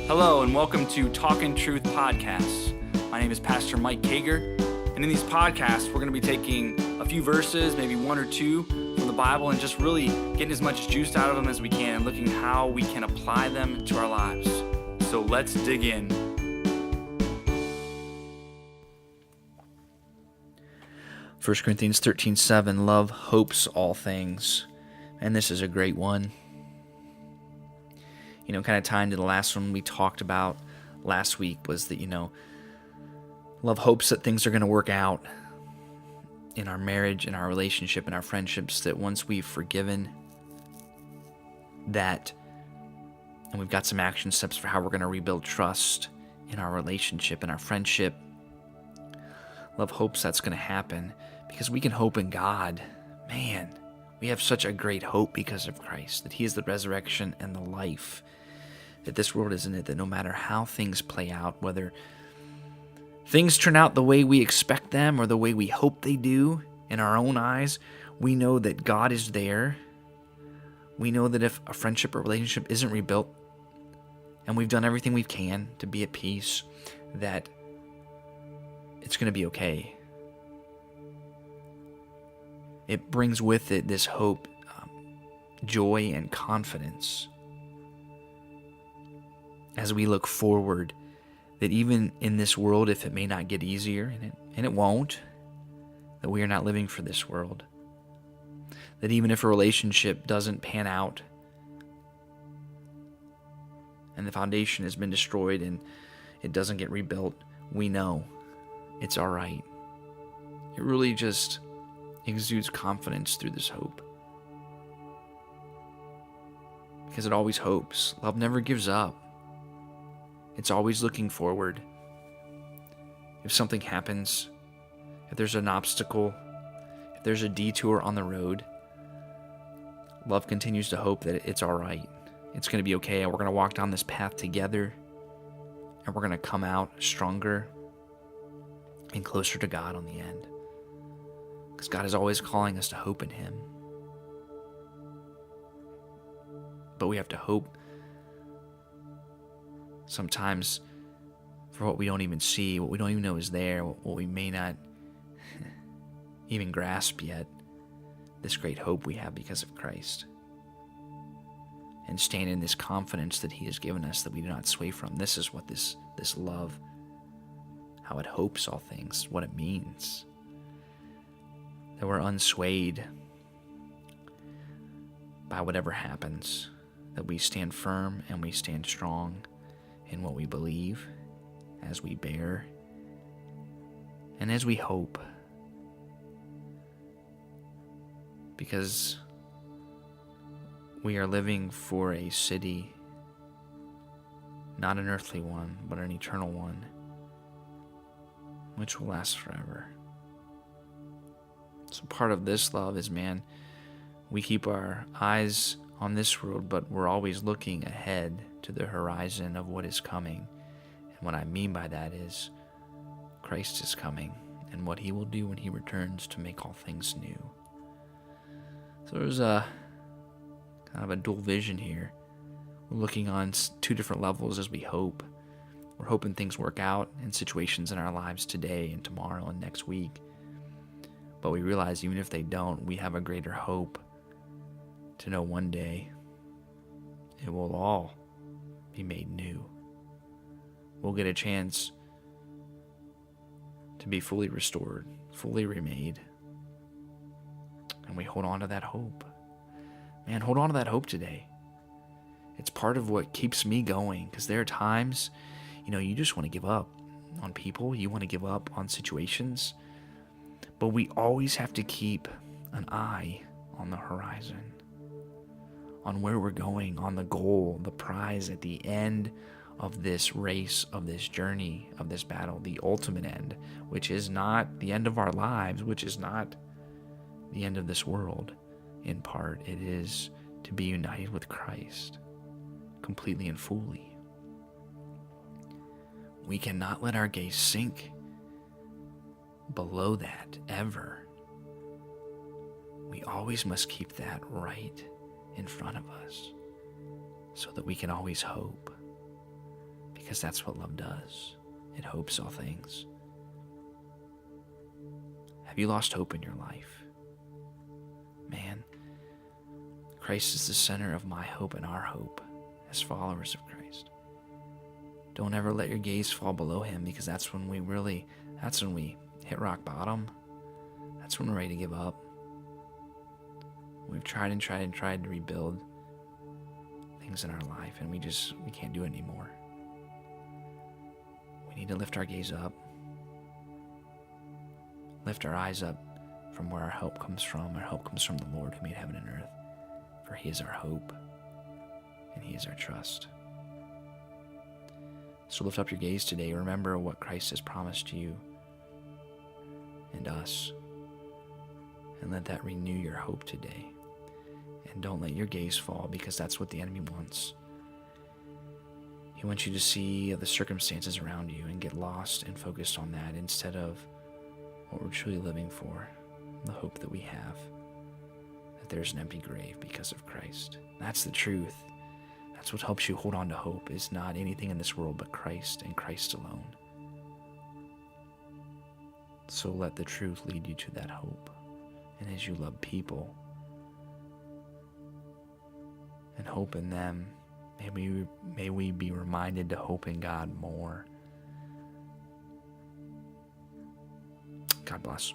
Hello and welcome to Talking Truth Podcasts. My name is Pastor Mike Kager, and in these podcasts, we're going to be taking a few verses, maybe one or two from the Bible, and just really getting as much juice out of them as we can, and looking how we can apply them to our lives. So let's dig in. First Corinthians 13:7, love hopes all things. And this is a great one. Kind of tying to the last one we talked about last week was that, love hopes that things are going to work out in our marriage, in our relationship, in our friendships, that once we've forgiven that, and we've got some action steps for how we're going to rebuild trust in our relationship, in our friendship, love hopes that's going to happen because we can hope in God. Man, we have such a great hope because of Christ, that He is the resurrection and the life. That this world isn't it, that no matter how things play out, whether things turn out the way we expect them or the way we hope they do in our own eyes, we know that God is there. We know that if a friendship or relationship isn't rebuilt, and we've done everything we can to be at peace, that it's going to be okay. It brings with it this hope, joy, and confidence as we look forward, that even in this world, if it may not get easier, and it won't, that we are not living for this world. That even if a relationship doesn't pan out and the foundation has been destroyed and it doesn't get rebuilt, we know it's all right. It really just exudes confidence through this hope. Because it always hopes. Love never gives up. It's always looking forward. If something happens, if there's an obstacle, if there's a detour on the road, love continues to hope that it's all right. It's going to be okay, and we're going to walk down this path together, and we're going to come out stronger and closer to God on the end. Because God is always calling us to hope in Him. But we have to hope sometimes for what we don't even see, what we don't even know is there, what we may not even grasp yet, this great hope we have because of Christ. And stand in this confidence that He has given us that we do not sway from. This is what this love, how it hopes all things, what it means. That we're unswayed by whatever happens, that we stand firm and we stand strong in what we believe, as we bear, and as we hope. Because we are living for a city, not an earthly one, but an eternal one, which will last forever. So part of this love is, we keep our eyes on this world, but we're always looking ahead to the horizon of what is coming. And what I mean by that is Christ is coming and what He will do when He returns to make all things new. So there's a kind of a dual vision here. We're looking on two different levels as we hope. We're hoping things work out in situations in our lives today and tomorrow and next week. But we realize even if they don't, we have a greater hope to know one day it will all be made new. We'll get a chance to be fully restored, fully remade. And we hold on to that hope. Hold on to that hope today. It's part of what keeps me going, because there are times, you just want to give up on people. You want to give up on situations. But we always have to keep an eye on the horizon, on where we're going, on the goal, the prize at the end of this race, of this journey, of this battle, the ultimate end, which is not the end of our lives, which is not the end of this world. In part, it is to be united with Christ, completely and fully. We cannot let our gaze sink below that, ever. We always must keep that right in front of us so that we can always hope. because that's what love does. It hopes all things. Have you lost hope in your life? Man, Christ is the center of my hope and our hope as followers of Christ. Don't ever let your gaze fall below him, because that's when we hit rock bottom. That's when we're ready to give up. We've tried and tried and tried to rebuild things in our life, and we can't do it anymore. We need to lift our gaze up. Lift our eyes up from where our help comes from. Our help comes from the Lord who made heaven and earth. For he is our hope, and he is our trust. So lift up your gaze today. Remember what Christ has promised you and us. And let that renew your hope today. And don't let your gaze fall, because that's what the enemy wants. He wants you to see the circumstances around you and get lost and focused on that instead of what we're truly living for, the hope that we have, that there's an empty grave because of Christ. That's the truth. That's what helps you hold on to hope, is not anything in this world but Christ and Christ alone. So let the truth lead you to that hope. And as you love people and hope in them, may we be reminded to hope in God more. God bless.